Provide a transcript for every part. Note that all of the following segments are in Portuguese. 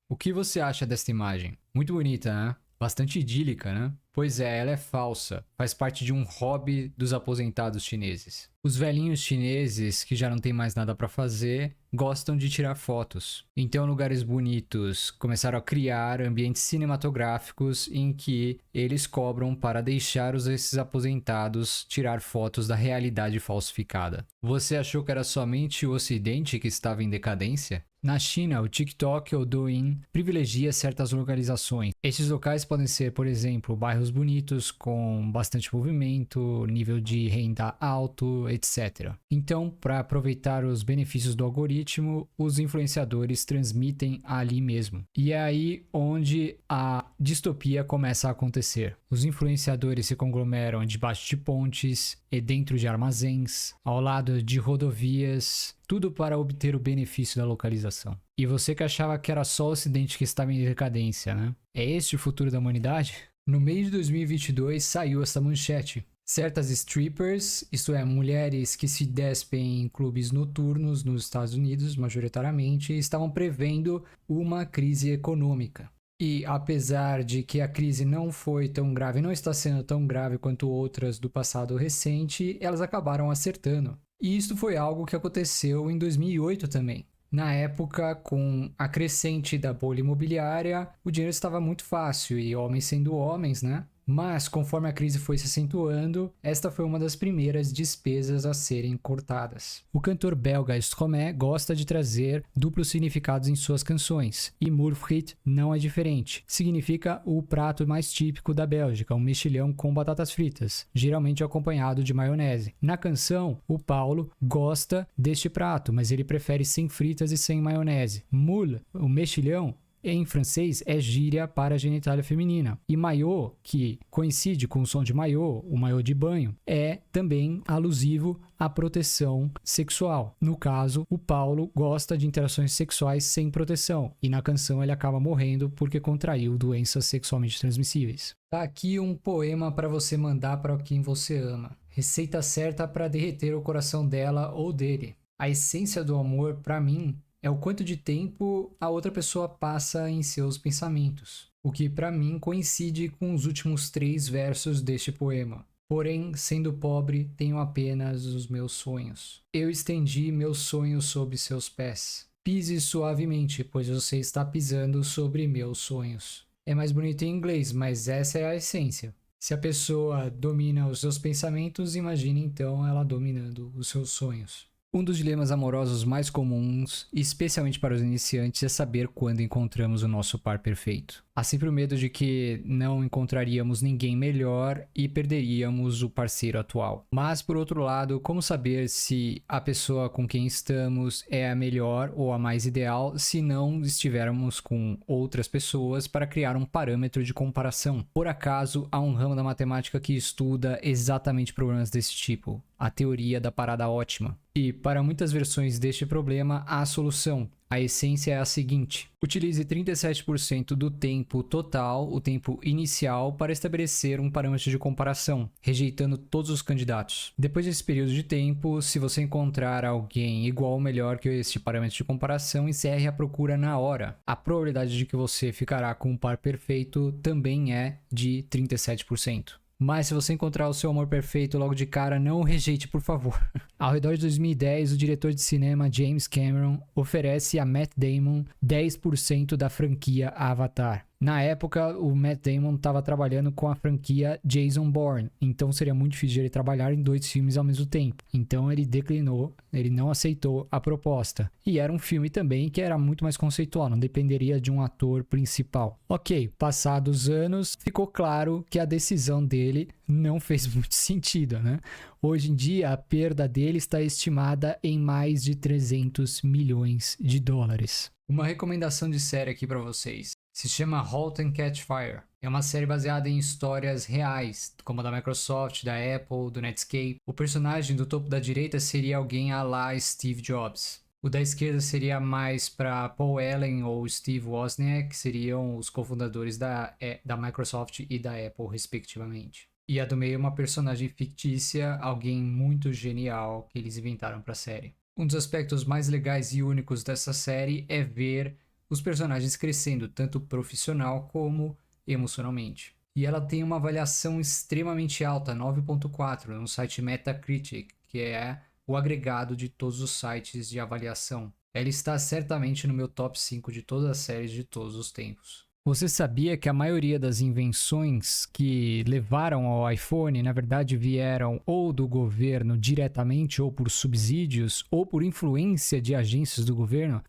O que você acha desta imagem? Muito bonita, né? Bastante idílica, né? Pois é, ela é falsa. Faz parte de um hobby dos aposentados chineses. Os velhinhos chineses, que já não tem mais nada para fazer, gostam de tirar fotos. Então, lugares bonitos começaram a criar ambientes cinematográficos em que eles cobram para deixar esses aposentados tirar fotos da realidade falsificada. Você achou que era somente o Ocidente que estava em decadência? Na China, o TikTok ou Douyin privilegia certas localizações. Estes locais podem ser, por exemplo, bairros bonitos com bastante movimento, nível de renda alto, etc. Então, para aproveitar os benefícios do algoritmo, os influenciadores transmitem ali mesmo. E é aí onde a distopia começa a acontecer. Os influenciadores se conglomeram debaixo de pontes e dentro de armazéns, ao lado de rodovias, tudo para obter o benefício da localização. E você que achava que era só o Ocidente que estava em decadência, né? É este o futuro da humanidade? No mês de 2022 saiu essa manchete. Certas strippers, isto é, mulheres que se despem em clubes noturnos nos Estados Unidos, majoritariamente, estavam prevendo uma crise econômica. E apesar de que a crise não foi tão grave, não está sendo tão grave quanto outras do passado recente, elas acabaram acertando. E isso foi algo que aconteceu em 2008 também. Na época, com a crescente da bolha imobiliária, o dinheiro estava muito fácil e homens sendo homens, né? Mas, conforme a crise foi se acentuando, esta foi uma das primeiras despesas a serem cortadas. O cantor belga Stromae gosta de trazer duplos significados em suas canções, e Murfriet não é diferente. Significa o prato mais típico da Bélgica, um mexilhão com batatas fritas, geralmente acompanhado de maionese. Na canção, o Paulo gosta deste prato, mas ele prefere sem fritas e sem maionese. Moule, o mexilhão, em francês é gíria para a genitália feminina. E maiô, que coincide com o som de maiô, o maiô de banho, é também alusivo à proteção sexual. No caso, o Paulo gosta de interações sexuais sem proteção. E na canção ele acaba morrendo porque contraiu doenças sexualmente transmissíveis. Tá aqui um poema para você mandar para quem você ama. Receita certa para derreter o coração dela ou dele. A essência do amor, para mim, é o quanto de tempo a outra pessoa passa em seus pensamentos, o que para mim coincide com os últimos 3 versos deste poema. Porém, sendo pobre, tenho apenas os meus sonhos. Eu estendi meus sonhos sob seus pés. Pise suavemente, pois você está pisando sobre meus sonhos. É mais bonito em inglês, mas essa é a essência. Se a pessoa domina os seus pensamentos, imagine então ela dominando os seus sonhos. Um dos dilemas amorosos mais comuns, especialmente para os iniciantes, é saber quando encontramos o nosso par perfeito. Há sempre o medo de que não encontraríamos ninguém melhor e perderíamos o parceiro atual. Mas, por outro lado, como saber se a pessoa com quem estamos é a melhor ou a mais ideal se não estivermos com outras pessoas para criar um parâmetro de comparação? Por acaso, há um ramo da matemática que estuda exatamente problemas desse tipo, a teoria da parada ótima. E, para muitas versões deste problema, há a solução. A essência é a seguinte: utilize 37% do tempo total, o tempo inicial, para estabelecer um parâmetro de comparação, rejeitando todos os candidatos. Depois desse período de tempo, se você encontrar alguém igual ou melhor que este parâmetro de comparação, encerre a procura na hora. A probabilidade de que você ficará com um par perfeito também é de 37%. Mas se você encontrar o seu amor perfeito logo de cara, não o rejeite, por favor. Ao redor de 2010, o diretor de cinema James Cameron oferece a Matt Damon 10% da franquia Avatar. Na época, o Matt Damon estava trabalhando com a franquia Jason Bourne, então seria muito difícil de ele trabalhar em 2 filmes ao mesmo tempo. Então ele declinou, ele não aceitou a proposta. E era um filme também que era muito mais conceitual, não dependeria de um ator principal. Ok, passados anos, ficou claro que a decisão dele não fez muito sentido, né? Hoje em dia, a perda dele está estimada em mais de 300 milhões de dólares. Uma recomendação de série aqui para vocês. Se chama Halt and Catch Fire. É uma série baseada em histórias reais, como a da Microsoft, da Apple, do Netscape. O personagem do topo da direita seria alguém à la Steve Jobs. O da esquerda seria mais para Paul Allen ou Steve Wozniak, que seriam os cofundadores da Microsoft e da Apple, respectivamente. E a do meio é uma personagem fictícia, alguém muito genial que eles inventaram para a série. Um dos aspectos mais legais e únicos dessa série é ver os personagens crescendo tanto profissional como emocionalmente. E ela tem uma avaliação extremamente alta, 9.4, no site Metacritic, que é o agregado de todos os sites de avaliação. Ela está certamente no meu top 5 de todas as séries de todos os tempos. Você sabia que a maioria das invenções que levaram ao iPhone, na verdade, vieram ou do governo diretamente, ou por subsídios, ou por influência de agências do governo?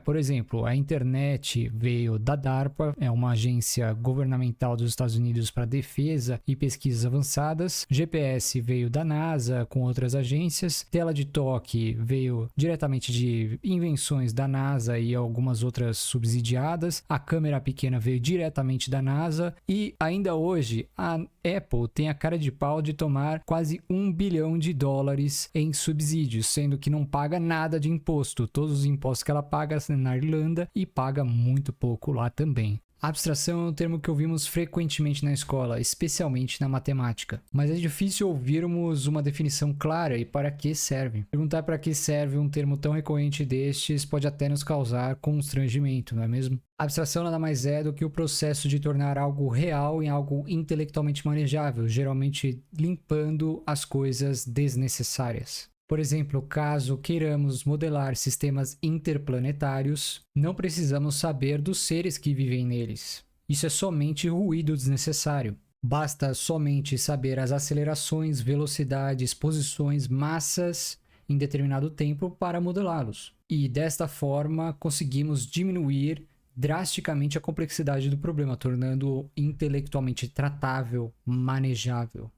Por exemplo, a internet veio da DARPA, é uma agência governamental dos Estados Unidos para defesa e pesquisas avançadas. GPS veio da NASA com outras agências. Tela de toque veio diretamente de invenções da NASA e algumas outras subsidiadas. A câmera pequena veio diretamente da NASA e ainda hoje a Apple tem a cara de pau de tomar quase $1 bilhão em subsídios, sendo que não paga nada de imposto. Todos os impostos que ela paga na Irlanda e paga muito pouco lá também. Abstração é um termo que ouvimos frequentemente na escola, especialmente na matemática. Mas é difícil ouvirmos uma definição clara e para que serve. Perguntar para que serve um termo tão recorrente destes pode até nos causar constrangimento, não é mesmo? Abstração nada mais é do que o processo de tornar algo real em algo intelectualmente manejável, geralmente limpando as coisas desnecessárias. Por exemplo, caso queiramos modelar sistemas interplanetários, não precisamos saber dos seres que vivem neles. Isso é somente ruído desnecessário. Basta somente saber as acelerações, velocidades, posições, massas em determinado tempo para modelá-los. E desta forma conseguimos diminuir drasticamente a complexidade do problema, tornando-o intelectualmente tratável, manejável.